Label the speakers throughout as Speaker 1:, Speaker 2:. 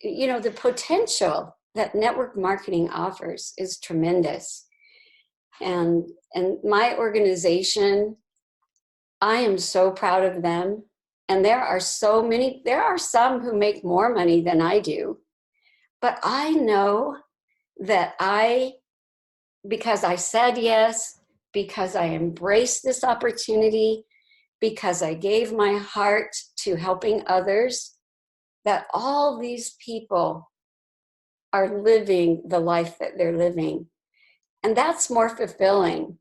Speaker 1: the potential that network marketing offers is tremendous. And my organization, I am so proud of them. And there are some who make more money than I do. But I know that because I said yes, because I embraced this opportunity, because I gave my heart to helping others, that all these people are living the life that they're living. And that's more fulfilling,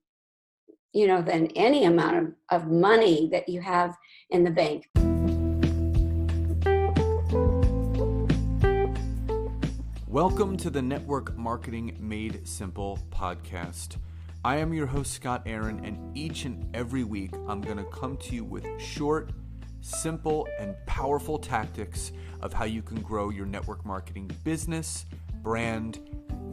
Speaker 1: than any amount of money that you have in the bank.
Speaker 2: Welcome to the Network Marketing Made Simple podcast. I am your host, Scott Aaron, and each and every week I'm going to come to you with short, simple, and powerful tactics of how you can grow your network marketing business, brand,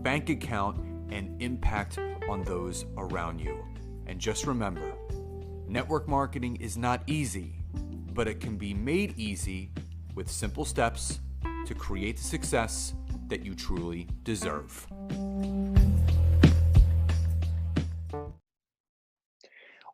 Speaker 2: bank account, and impact on those around you. And just remember, network marketing is not easy, but it can be made easy with simple steps to create the success that you truly deserve.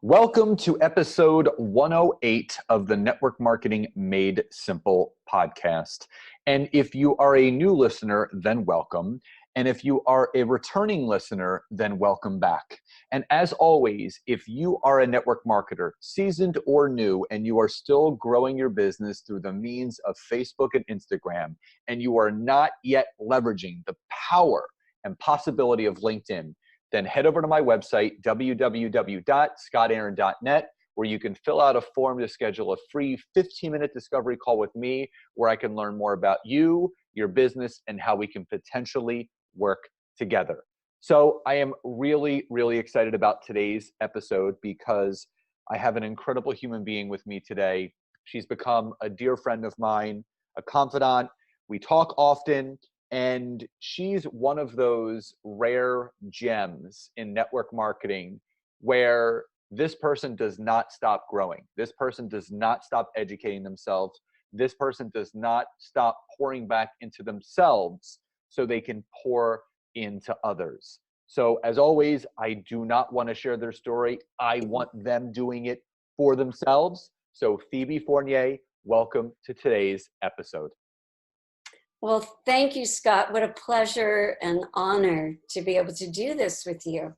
Speaker 2: Welcome to episode 108 of the Network Marketing Made Simple podcast. And if you are a new listener, then welcome. And if you are a returning listener, then welcome back. And as always, if you are a network marketer, seasoned or new, and you are still growing your business through the means of Facebook and Instagram, and you are not yet leveraging the power and possibility of LinkedIn, then head over to my website, www.scottaaron.net, where you can fill out a form to schedule a free 15-minute discovery call with me, where I can learn more about you, your business, and how we can potentially work together. So I am really, really excited about today's episode because I have an incredible human being with me today. She's become a dear friend of mine, a confidant. We talk often, and she's one of those rare gems in network marketing where this person does not stop growing. This person does not stop educating themselves. This person does not stop pouring back into themselves so they can pour into others. So as always, I do not want to share their story. I want them doing it for themselves. So Phoebe Fournier, welcome to today's episode.
Speaker 1: Well, thank you, Scott. What a pleasure and honor to be able to do this with you.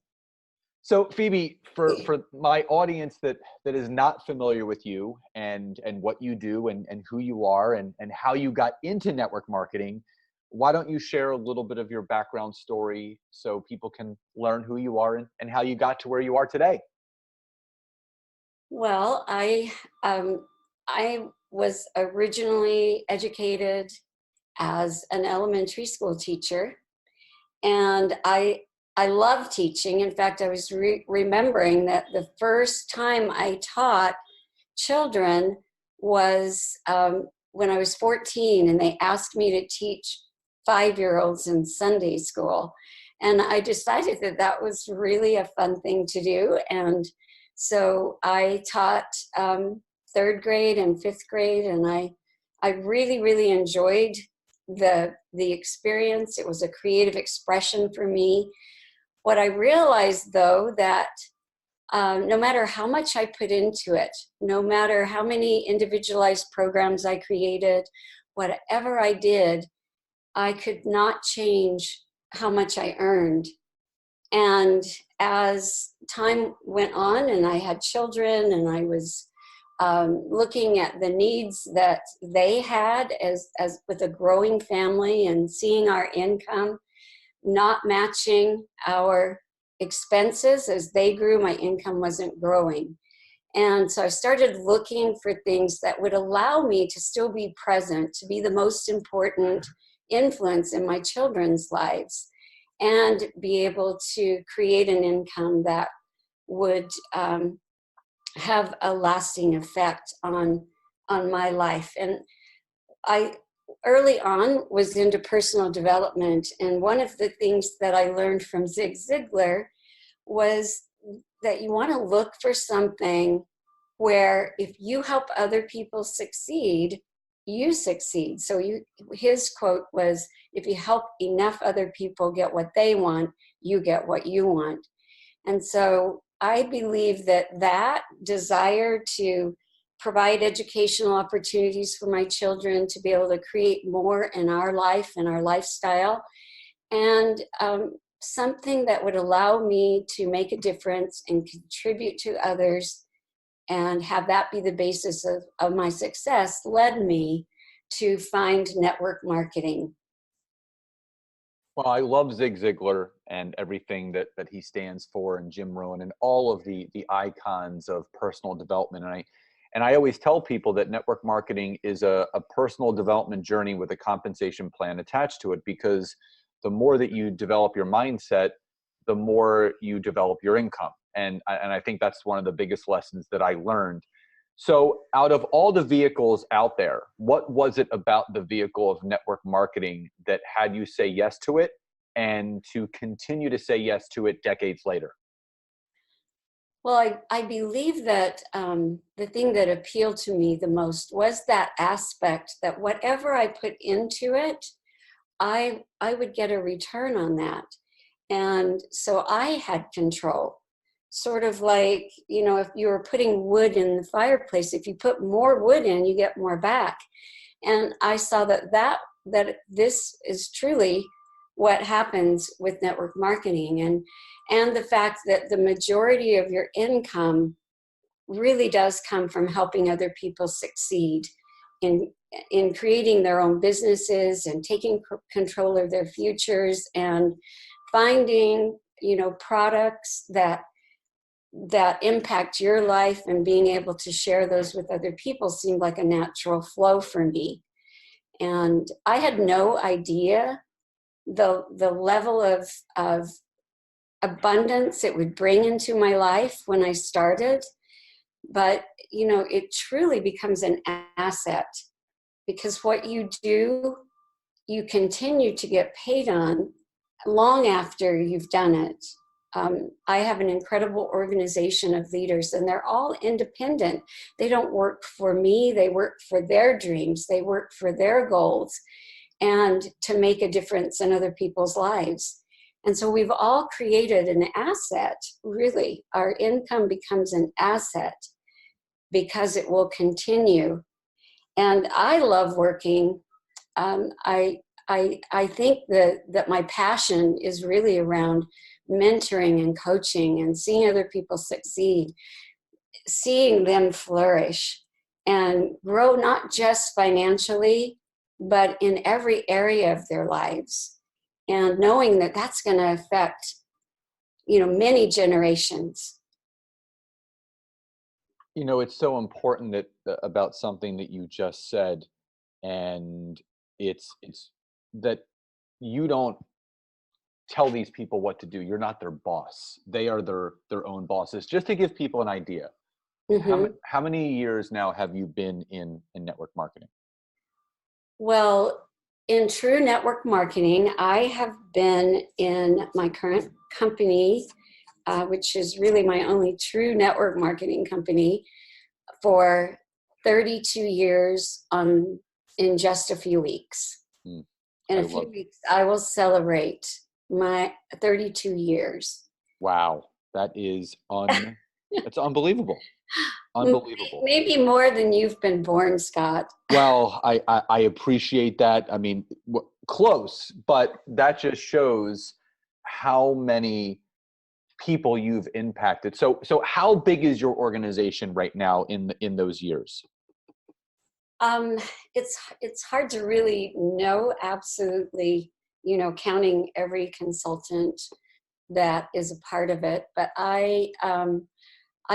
Speaker 2: So Phoebe, for my audience that is not familiar with you and what you do and who you are and how you got into network marketing, why don't you share a little bit of your background story so people can learn who you are and how you got to where you are today?
Speaker 1: Well, I was originally educated as an elementary school teacher, and I love teaching. In fact, I was remembering that the first time I taught children was when I was 14, and they asked me to teach 5-year-olds in Sunday school. And I decided that was really a fun thing to do. And so I taught 3rd grade and 5th grade, and I really, really enjoyed the experience. It was a creative expression for me. What I realized, though, that no matter how much I put into it, no matter how many individualized programs I created, whatever I did, I could not change how much I earned. And as time went on and I had children and I was looking at the needs that they had as with a growing family and seeing our income not matching our expenses as they grew, my income wasn't growing. And so I started looking for things that would allow me to still be present, to be the most important influence in my children's lives, and be able to create an income that would have a lasting effect on my life. And I early on was into personal development, and one of the things that I learned from Zig Ziglar was that you want to look for something where if you help other people succeed, you succeed. So his quote was, if you help enough other people get what they want, you get what you want. And so I believe that desire to provide educational opportunities for my children, to be able to create more in our life and our lifestyle, and something that would allow me to make a difference and contribute to others and have that be the basis of my success, led me to find network marketing.
Speaker 2: Well, I love Zig Ziglar and everything that he stands for, and Jim Rohn and all of the icons of personal development. And I always tell people that network marketing is a personal development journey with a compensation plan attached to it, because the more that you develop your mindset, the more you develop your income. And I think that's one of the biggest lessons that I learned. So out of all the vehicles out there, what was it about the vehicle of network marketing that had you say yes to it and to continue to say yes to it decades later?
Speaker 1: Well, I believe that the thing that appealed to me the most was that aspect that whatever I put into it, I would get a return on that. And so I had control. Sort of like, if you were putting wood in the fireplace, if you put more wood in, you get more back. And I saw that this is truly what happens with network marketing, and the fact that the majority of your income really does come from helping other people succeed in in creating their own businesses and taking control of their futures and finding products that impact your life, and being able to share those with other people seemed like a natural flow for me. And I had no idea the level of abundance it would bring into my life when I started. But it truly becomes an asset, because what you do, you continue to get paid on long after you've done it. I have an incredible organization of leaders, and they're all independent. They don't work for me. They work for their dreams. They work for their goals, and to make a difference in other people's lives. And so we've all created an asset, really. Our income becomes an asset because it will continue. And I love working. I think that my passion is really around mentoring and coaching and seeing other people succeed, seeing them flourish and grow, not just financially, but in every area of their lives. And knowing that that's going to affect, many generations.
Speaker 2: It's so important that about something that you just said, and it's that you don't tell these people what to do. You're not their boss. They are their own bosses. Just to give people an idea,
Speaker 1: Mm-hmm.
Speaker 2: how many years now have you been in network marketing?
Speaker 1: Well, in true network marketing, I have been in my current company, which is really my only true network marketing company, for 32 years in just a few weeks.
Speaker 2: Mm,
Speaker 1: In
Speaker 2: I
Speaker 1: a few
Speaker 2: love.
Speaker 1: weeks, I will celebrate my 32 years.
Speaker 2: Wow, that is it's unbelievable. Unbelievable.
Speaker 1: Maybe more than you've been born, Scott.
Speaker 2: Well, I appreciate that. I mean, close, but that just shows how many people you've impacted. So how big is your organization right now in those years?
Speaker 1: Um, it's hard to really know absolutely, counting every consultant that is a part of it. But I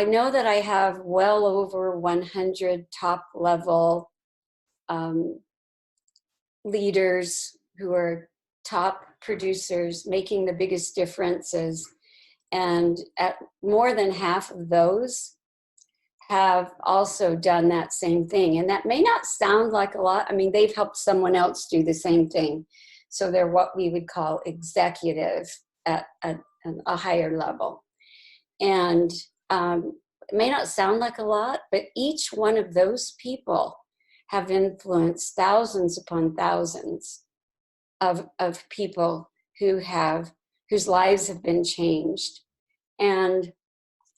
Speaker 1: know that I have well over 100 top level um, leaders who are top producers making the biggest differences. And at more than half of those have also done that same thing. And that may not sound like a lot. I mean, they've helped someone else do the same thing. So they're what we would call executive at a higher level. And it may not sound like a lot, but each one of those people have influenced thousands upon thousands of people whose lives have been changed. And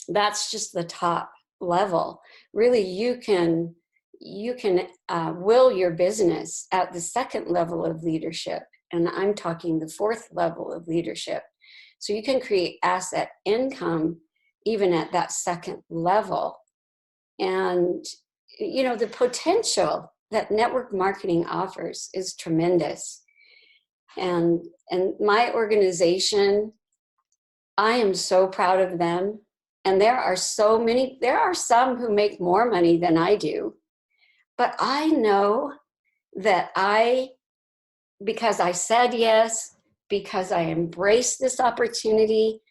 Speaker 1: that's just the top level. Really, you can will your business at the second level of leadership, and I'm talking the fourth level of leadership. So you can create asset income even at that second level. And the potential that network marketing offers is tremendous. And my organization, I am so proud of them. And there are some who make more money than I do. But I know that because I said yes, because I embraced this opportunity,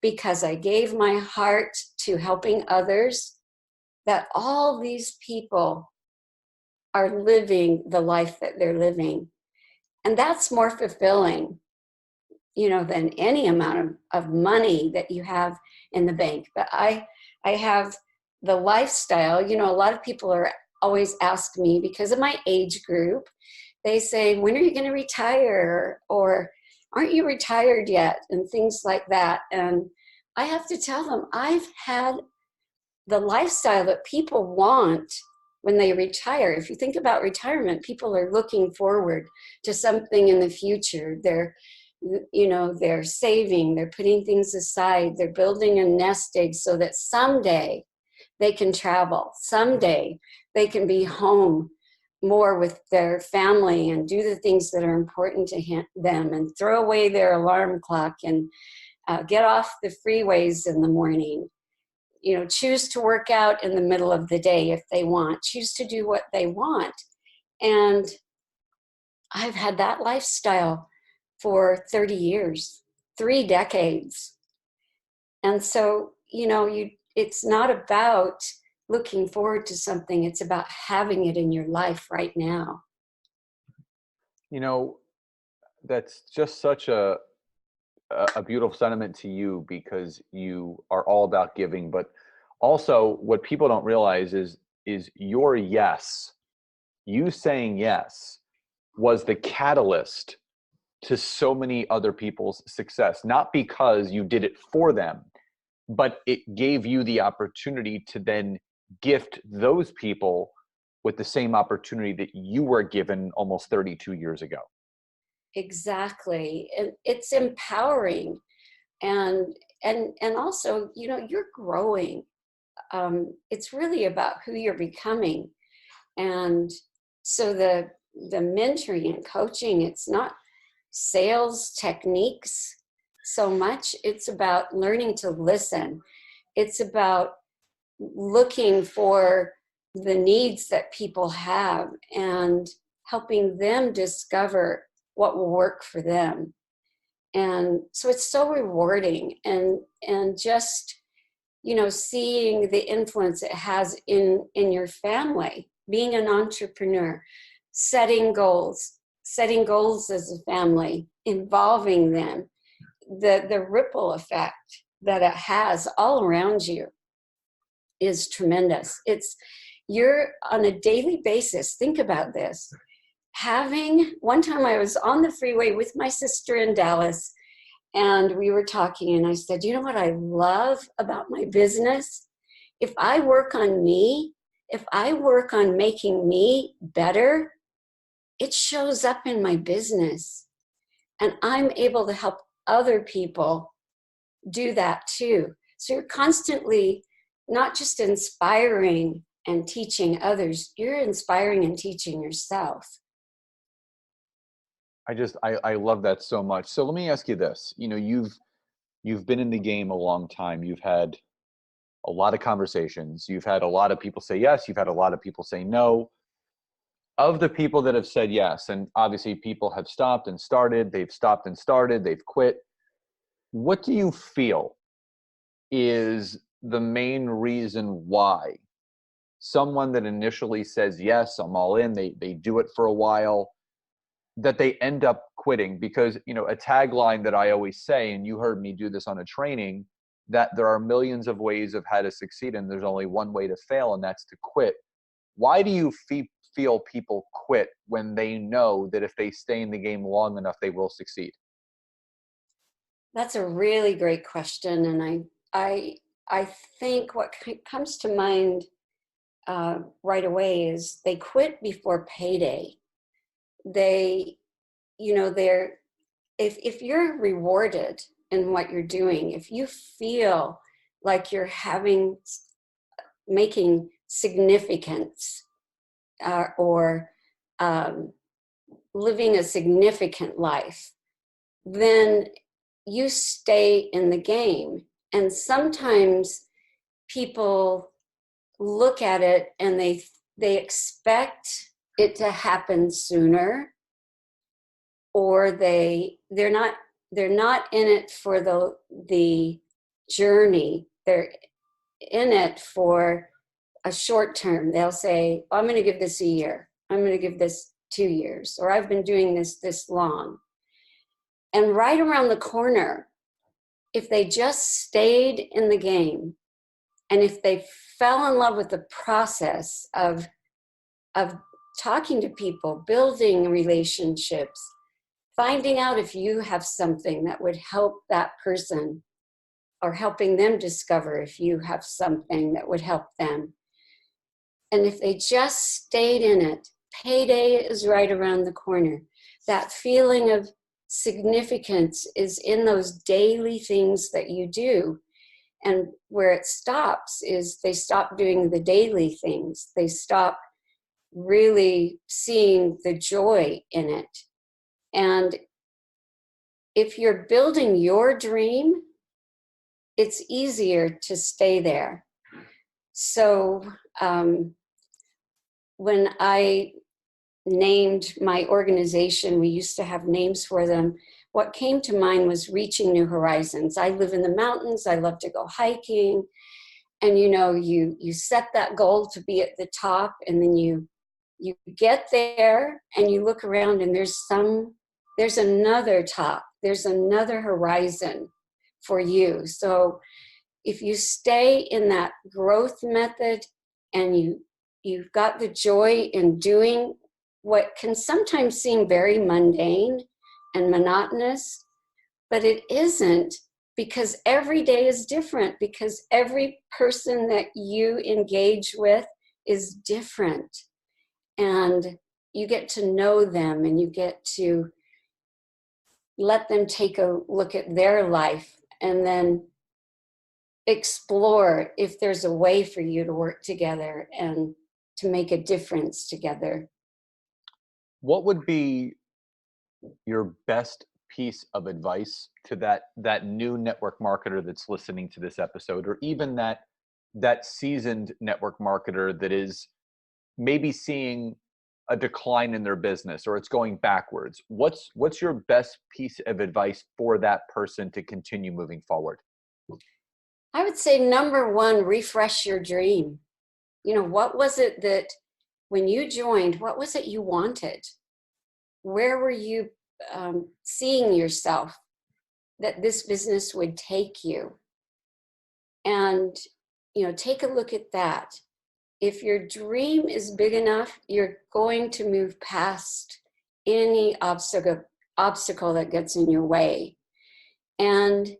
Speaker 1: because I gave my heart to helping others, that all these people are living the life that they're living. And that's more fulfilling, than any amount of money that you have in the bank. But I have the lifestyle. A lot of people are always ask me, because of my age group, they say, when are you going to retire? Or aren't you retired yet? And things like that. And I have to tell them, I've had the lifestyle that people want when they retire. If you think about retirement, people are looking forward to something in the future. They're saving, they're putting things aside, they're building a nest egg so that someday they can travel. Someday they can be home more with their family and do the things that are important to them, and throw away their alarm clock and get off the freeways in the morning. Choose to work out in the middle of the day if they want. Choose to do what they want. And I've had that lifestyle for 30 years, 3 decades. And so, it's not about looking forward to something. It's about having it in your life right now.
Speaker 2: That's just such a beautiful sentiment to you, because you are all about giving. But also, what people don't realize is your yes, you saying yes, was the catalyst to so many other people's success. Not because you did it for them, but it gave you the opportunity to then gift those people with the same opportunity that you were given almost 32 years ago.
Speaker 1: Exactly. And it's empowering. And also, you're growing. It's really about who you're becoming. And so the mentoring and coaching, it's not sales techniques so much. It's about learning to listen. It's about looking for the needs that people have and helping them discover what will work for them. And so it's so rewarding, and just seeing the influence it has in your family, being an entrepreneur, setting goals as a family, involving them, the ripple effect that it has all around you is tremendous. You're on a daily basis. Think about this. One time I was on the freeway with my sister in Dallas, and we were talking, and I said, you know what I love about my business? If I work on me, if I work on making me better, it shows up in my business. And I'm able to help other people do that too. So you're constantly not just inspiring and teaching others, you're inspiring and teaching yourself.
Speaker 2: I love that so much. So let me ask you this. You've been in the game a long time. You've had a lot of conversations. You've had a lot of people say yes. You've had a lot of people say no. Of the people that have said yes, and obviously people have stopped and started, they've stopped and started, they've quit. What do you feel is the main reason why someone that initially says, yes, I'm all in, they do it for a while, that they end up quitting? Because, a tagline that I always say, and you heard me do this on a training, that there are millions of ways of how to succeed, and there's only one way to fail, and that's to quit. Why do you feel people quit when they know that if they stay in the game long enough, they will succeed?
Speaker 1: That's a really great question, and I think what comes to mind right away is they quit before payday. They, they're if you're rewarded in what you're doing, if you feel like you're making significance, or um, living a significant life, then you stay in the game. And sometimes people look at it and they expect it to happen sooner, or they're not in it for the journey. They're in it for a short term. They'll say, I'm going to give this a year, I'm going to give this 2 years, or I've been doing this long. And right around the corner, if they just stayed in the game, and if they fell in love with the process of talking to people, building relationships, finding out if you have something that would help that person, or helping them discover if you have something that would help them. And if they just stayed in it, payday is right around the corner. That feeling of significance is in those daily things that you do. And where it stops is they stop doing the daily things. They stop really seeing the joy in it. And if you're building your dream, it's easier to stay there. So when I named my organization, we used to have names for them. What came to mind was Reaching New Horizons. I live in the mountains. I love to go hiking. And you set that goal to be at the top, and then you get there and you look around, and there's another top. There's another horizon for you. So if you stay in that growth method, and you've got the joy in doing what can sometimes seem very mundane and monotonous, but it isn't, because every day is different, because every person that you engage with is different. And you get to know them, and you get to let them take a look at their life, and then explore if there's a way for you to work together and to make a difference together.
Speaker 2: What would be your best piece of advice to that new network marketer that's listening to this episode, or even that seasoned network marketer that is maybe seeing a decline in their business, or it's going backwards? What's your best piece of advice for that person to continue moving forward?
Speaker 1: I would say, number one, refresh your dream. What was it that when you joined, what was it you wanted? Where were you seeing yourself that this business would take you? And, take a look at that. If your dream is big enough, you're going to move past any obstacle that gets in your way. And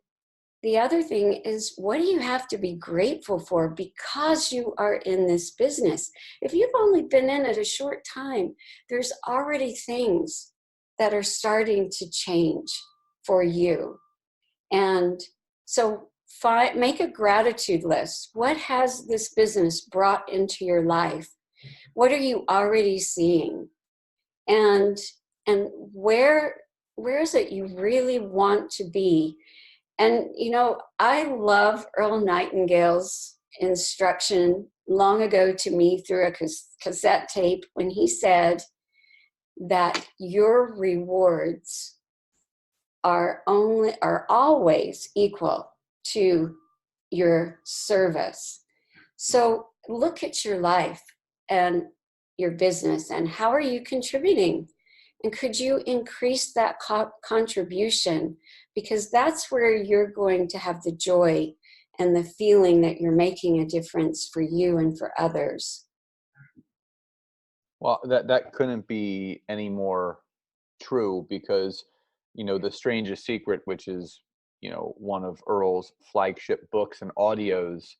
Speaker 1: the other thing is, what do you have to be grateful for because you are in this business? If you've only been in it a short time, there's already things that are starting to change for you. And so make a gratitude list. What has this business brought into your life? What are you already seeing? And where is it you really want to be? And, I love Earl Nightingale's instruction long ago to me through a cassette tape, when he said that your rewards are always equal to your service. So look at your life and your business, and how are you contributing? And could you increase that contribution? Because that's where you're going to have the joy and the feeling that you're making a difference for you and for others.
Speaker 2: Well, that couldn't be any more true because, The Strangest Secret, which is, one of Earl's flagship books and audios,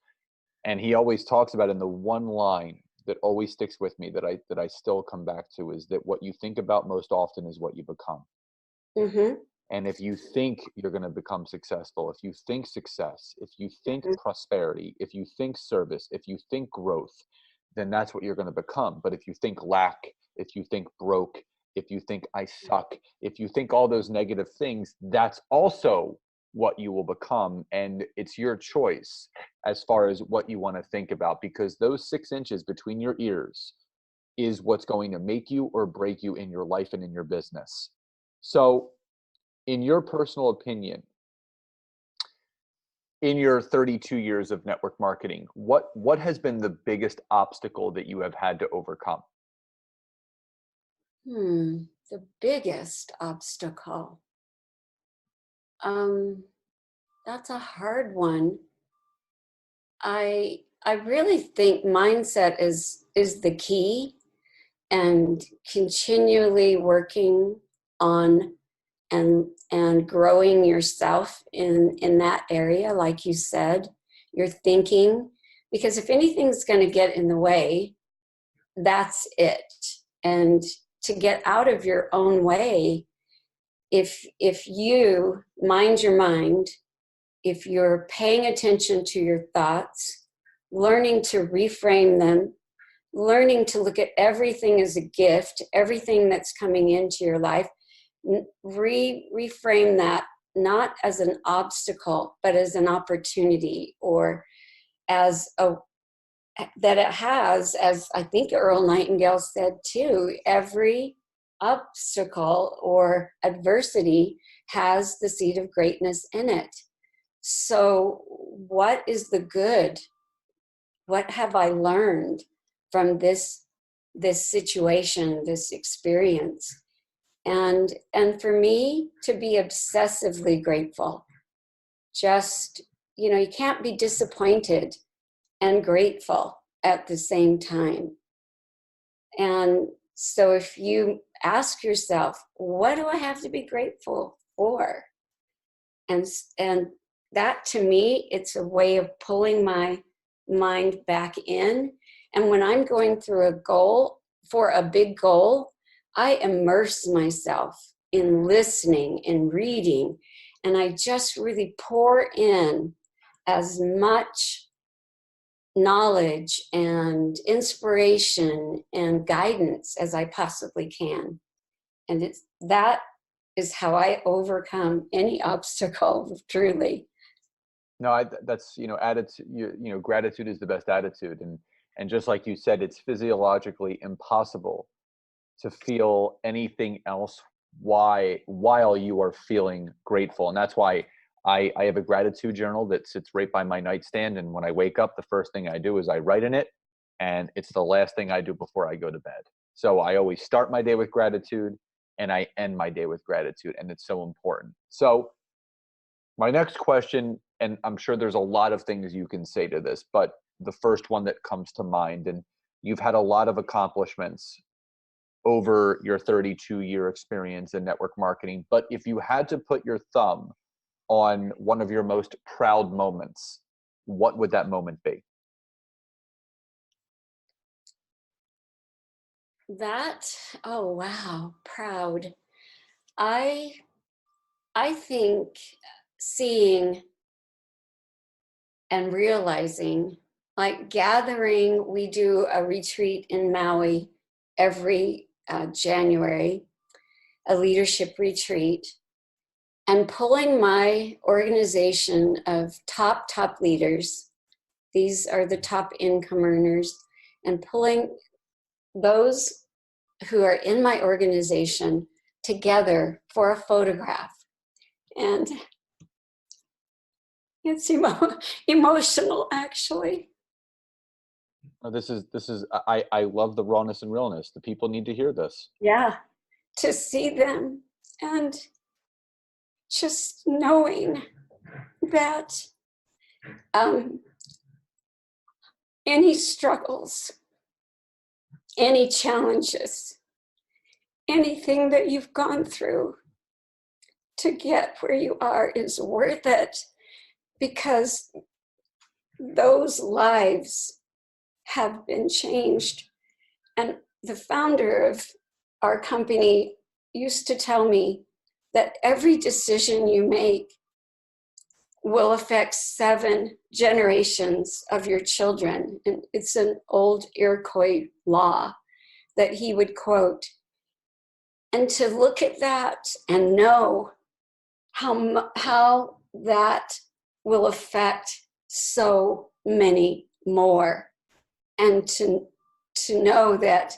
Speaker 2: and he always talks about in the one line that always sticks with me that I still come back to is that what you think about most often is what you become.
Speaker 1: Mm-hmm.
Speaker 2: And if you think you're going to become successful, if you think success, if you think prosperity, if you think service, if you think growth, then that's what you're going to become. But if you think lack, if you think broke, if you think I suck, if you think all those negative things, that's also what you will become. And it's your choice as far as what you want to think about, because those 6 inches between your ears is what's going to make you or break you in your life and in your business. So, in your personal opinion, in your 32 years of network marketing, what has been the biggest obstacle that you have had to overcome?
Speaker 1: The biggest obstacle. Um, that's a hard one. I really think mindset is the key, and continually working on and growing yourself in that area, like you said, your thinking, because if anything's going to get in the way, that's it. And to get out of your own way, if you mind your mind, if you're paying attention to your thoughts, learning to reframe them, learning to look at everything as a gift, everything that's coming into your life, reframe that not as an obstacle, but as an opportunity, or as a that it has, as I think Earl Nightingale said too, every obstacle or adversity has the seed of greatness in it. So what is the good? What have I learned from this situation, this experience? And for me to be obsessively grateful. Just, you can't be disappointed and grateful at the same time. And so if you ask yourself, what do I have to be grateful for? And that, to me, it's a way of pulling my mind back in. And when I'm going through a goal, for a big goal, I immerse myself in listening and reading, and I just really pour in as much knowledge and inspiration and guidance as I possibly can. And that is how I overcome any obstacle, truly.
Speaker 2: No, that's, attitude, gratitude is the best attitude. And just like you said, it's physiologically impossible to feel anything else while you are feeling grateful. And that's why I have a gratitude journal that sits right by my nightstand. And when I wake up, the first thing I do is I write in it. And it's the last thing I do before I go to bed. So I always start my day with gratitude and I end my day with gratitude. And it's so important. So my next question, and I'm sure there's a lot of things you can say to this, but the first one that comes to mind, and you've had a lot of accomplishments over your 32-year experience in network marketing. But if you had to put your thumb on one of your most proud moments, what would that moment be?
Speaker 1: That, oh wow, proud. I I think seeing and realizing, like gathering, we do a retreat in Maui every January, a leadership retreat, and pulling my organization of top leaders, these are the top income earners, and pulling those who are in my organization together for a photograph. And it's emotional, actually.
Speaker 2: Oh, this is I love the rawness and realness. The people need to hear this.
Speaker 1: Yeah, to see them, and just knowing that any struggles any challenges, anything that you've gone through to get where you are is worth it, because those lives have been changed. And the founder of our company used to tell me that every decision you make will affect 7 generations of your children. And it's an old Iroquois law that he would quote. And to look at that and know how that will affect so many more, and to know that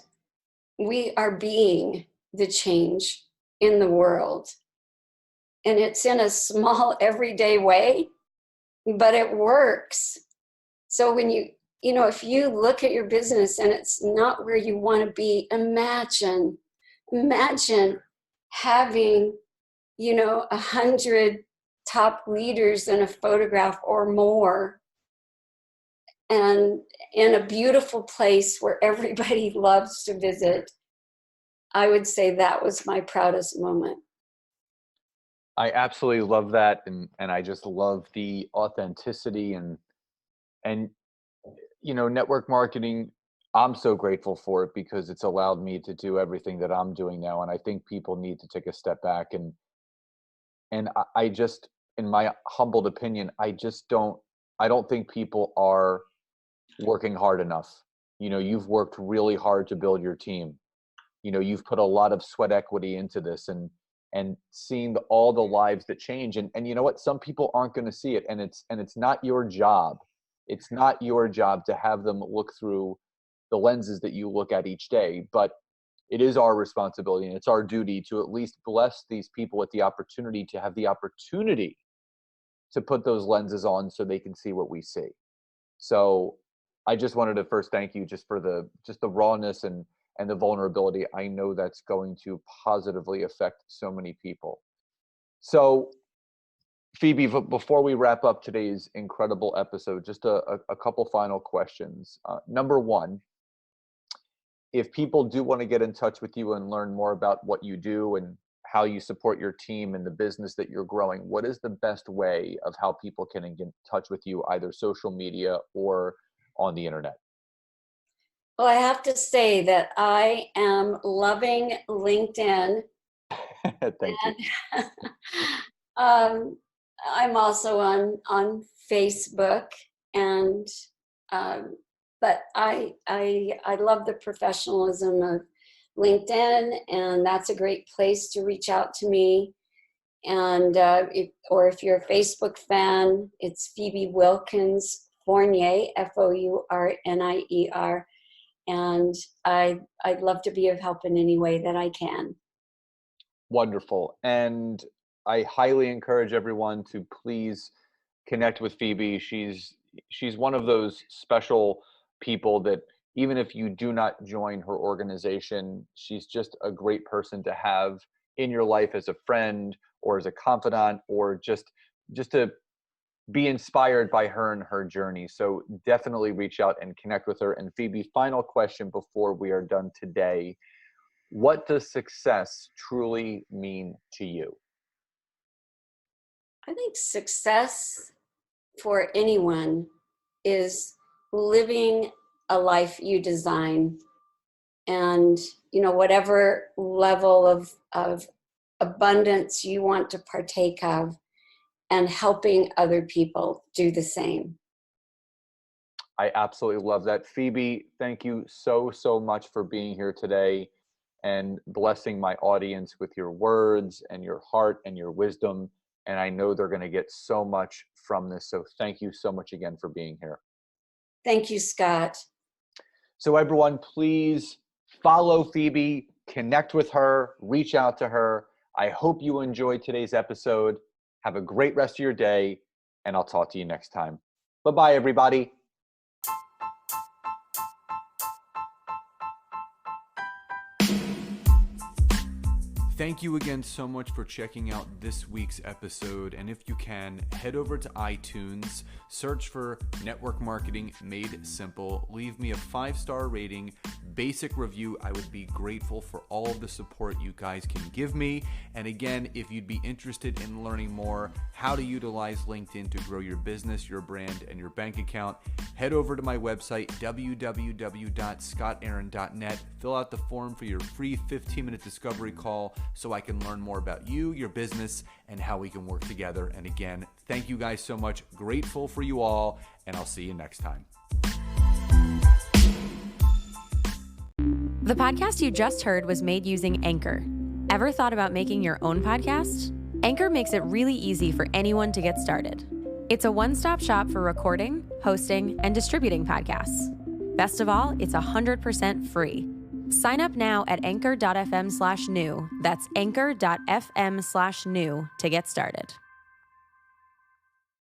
Speaker 1: we are being the change in the world. And it's in a small, everyday way, but it works. So when if you look at your business and it's not where you want to be, imagine having, 100 top leaders in a photograph or more, and in a beautiful place where everybody loves to visit. I would say that was my proudest moment.
Speaker 2: I absolutely love that, and I just love the authenticity and network marketing. I'm so grateful for it because it's allowed me to do everything that I'm doing now, and I think people need to take a step back and I just, in my humbled opinion, I don't think people are working hard enough. You've worked really hard to build your team. You've put a lot of sweat equity into this, and seeing all the lives that change, and you know what, some people aren't going to see it, and it's not your job. It's not your job to have them look through the lenses that you look at each day, but it is our responsibility and it's our duty to at least bless these people with the opportunity to have the opportunity to put those lenses on so they can see what we see. So I just wanted to first thank you just for the rawness and the vulnerability. I know that's going to positively affect so many people. So Phoebe, before we wrap up today's incredible episode, just a couple final questions. Number one, if people do want to get in touch with you and learn more about what you do and how you support your team and the business that you're growing, what is the best way of how people can get in touch with you, either social media or on the internet?
Speaker 1: Well, I have to say that I am loving LinkedIn.
Speaker 2: Thank you.
Speaker 1: And I'm also on Facebook, and but I love the professionalism of LinkedIn, and that's a great place to reach out to me. And if you're a Facebook fan, it's Phoebe Wilkins Fournier, Fournier, and I'd love to be of help in any way that I can.
Speaker 2: Wonderful. And I highly encourage everyone to please connect with Phoebe. She's one of those special people that even if you do not join her organization, she's just a great person to have in your life as a friend or as a confidant, or just to be inspired by her and her journey. So definitely reach out and connect with her. And Phoebe, final question before we are done today. What does success truly mean to you?
Speaker 1: I think success for anyone is living a life you design, and whatever level of abundance you want to partake of, and helping other people do the same.
Speaker 2: I absolutely love that. Phoebe, thank you so, so much for being here today and blessing my audience with your words and your heart and your wisdom. And I know they're going to get so much from this. So thank you so much again for being here.
Speaker 1: Thank you, Scott.
Speaker 2: So everyone, please follow Phoebe, connect with her, reach out to her. I hope you enjoyed today's episode. Have a great rest of your day, and I'll talk to you next time. Bye-bye, everybody. Thank you again so much for checking out this week's episode. And if you can, head over to iTunes, search for Network Marketing Made Simple, leave me a 5-star rating, basic review, I would be grateful for all of the support you guys can give me. And again, if you'd be interested in learning more how to utilize LinkedIn to grow your business, your brand, and your bank account, head over to my website, www.scottaaron.net. Fill out the form for your free 15-minute discovery call so I can learn more about you, your business, and how we can work together. And again, thank you guys so much. Grateful for you all, and I'll see you next time.
Speaker 3: The podcast you just heard was made using Anchor. Ever thought about making your own podcast? Anchor makes it really easy for anyone to get started. It's a one-stop shop for recording, hosting, and distributing podcasts. Best of all, it's 100% free. Sign up now at anchor.fm/new. That's anchor.fm/new to get started.